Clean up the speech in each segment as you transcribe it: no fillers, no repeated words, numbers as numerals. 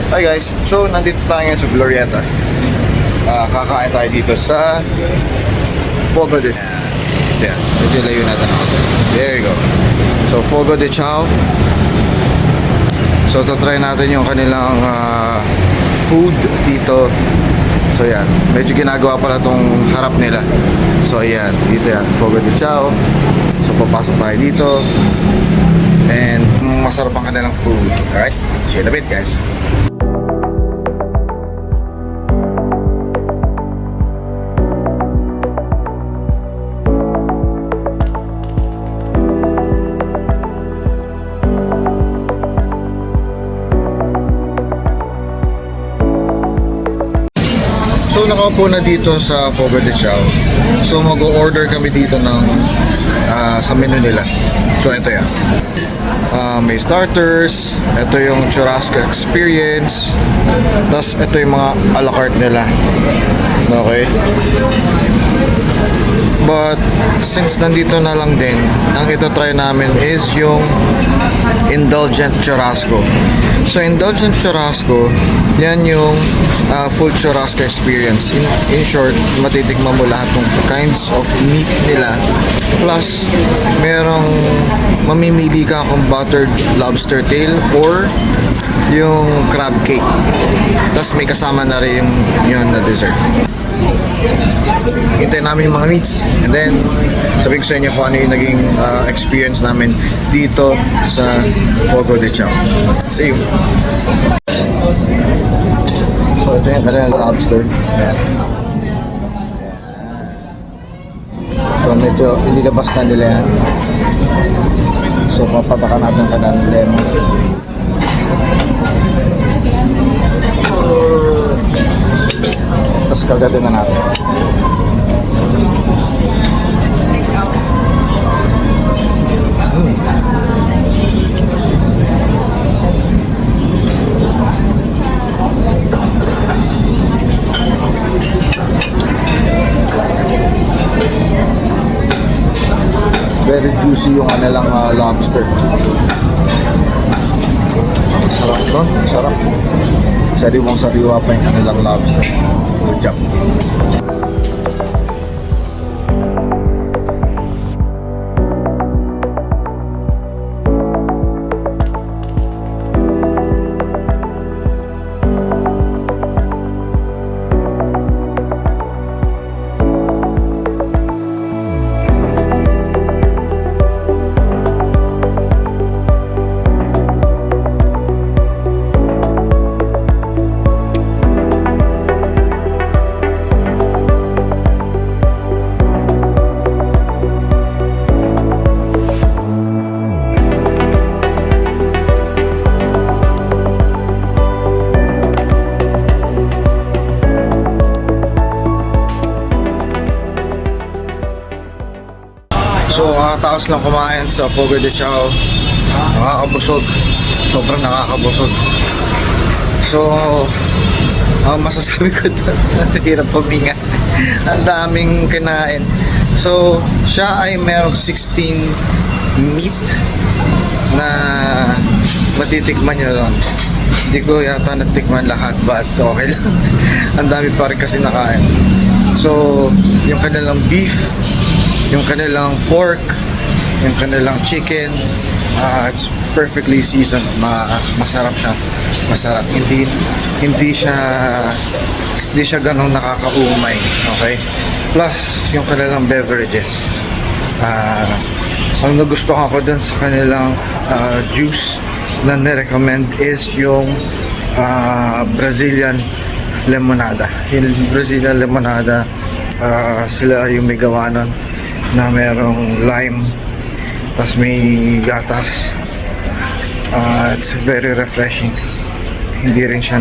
Hi guys, so nandito tayo ngayon sa Glorieta. Kakain tayo dito sa Fogo de... Yan, medyo layo natin ako. There you go. So Fogo de Chao. So try natin yung kanilang food dito. So yan, medyo ginagawa pala tong harap nila. So ayan, dito yan, Fogo de Chao. So papasok tayo dito. And masarap ang kanilang food. Alright, see you in a bit guys. So nakaupo na dito sa Fogo de Chao. So mag-order kami dito ng sa menu nila. So ito yan. May starters, ito yung churrasco experience, tapos ito yung mga a la carte nila. Okay? But since nandito na lang din, ang ito try namin is yung indulgent churrasco. So indulgent churrasco, yan yung full churrasco experience. In short, matitikman mo lahat ng kinds of meat nila. Plus, merong mamimili ka kung buttered lobster tail or yung crab cake. Tapos may kasama na rin yung yun na dessert. Hintayin namin yung mga meats and then sabihin ko sa inyo kung ano yung naging experience namin dito sa Fogo de Chao. See you! So ito yung kanilang lobster. So medyo inilabas na nila yan. So papatakan natin ang kanilang lemon. Tapos kagatin na natin. Very juicy yung kanilang lobster. Sarap no? Sarap. Sariwang-sariwa pa yung kanilang lobster. Good job. So kakataas lang kumain sa Fogo de Chao. Nakakabusog. Sobrang nakakabusog. So masasabi ko doon, hirap puminga. Ang daming kinain. So siya ay merong 16 meat na matitikman nyo doon. Hindi ko yata natikman lahat, but okay lang. Ang dami pa rin kasi nakain. So yung kanilang beef, yung kanilang pork, yung kanilang chicken, it's perfectly seasoned. Masarap siya. Masarap. Hindi siya ganong nakakaumay. Okay? Plus, yung kanilang beverages. Ang nagustuhan ko dun sa kanilang juice na nirecommend is yung Brazilian lemonada. Yung Brazilian lemonada, sila yung may gawa nun na merong lime tapos may gatas. It's very refreshing. Hindi rin siya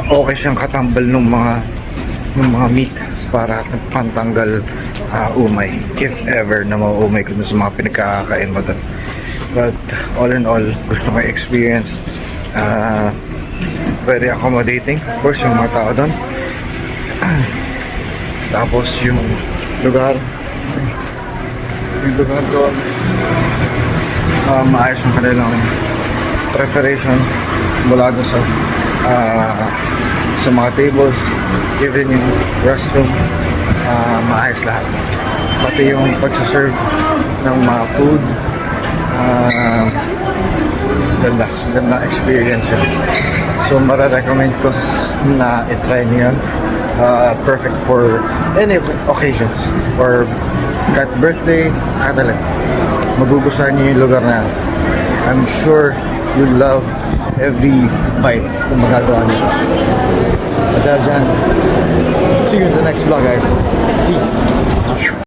okay siyang katambal ng mga meat para pantanggal umay, if ever na mauumay ko sa mga pinagkakain mo doon. But all in all, gusto ko experience. Very accommodating, of course, yung mga tao doon. Tapos yung lugar doon, maayos yung kanilang preparation mula doon sa sa mga tables, even yung restroom, maayos lahat. Pati yung pagsaserve ng mga food, ganda experience yun. So mararecommend ko na itry niyo yun. Perfect for any occasions or kahit birthday, kahit alam. Magugustuhan niyo yung lugar na yan. I'm sure you love every bite kung magagawa niyo. At dahil dyan, see you in the next vlog guys. Peace.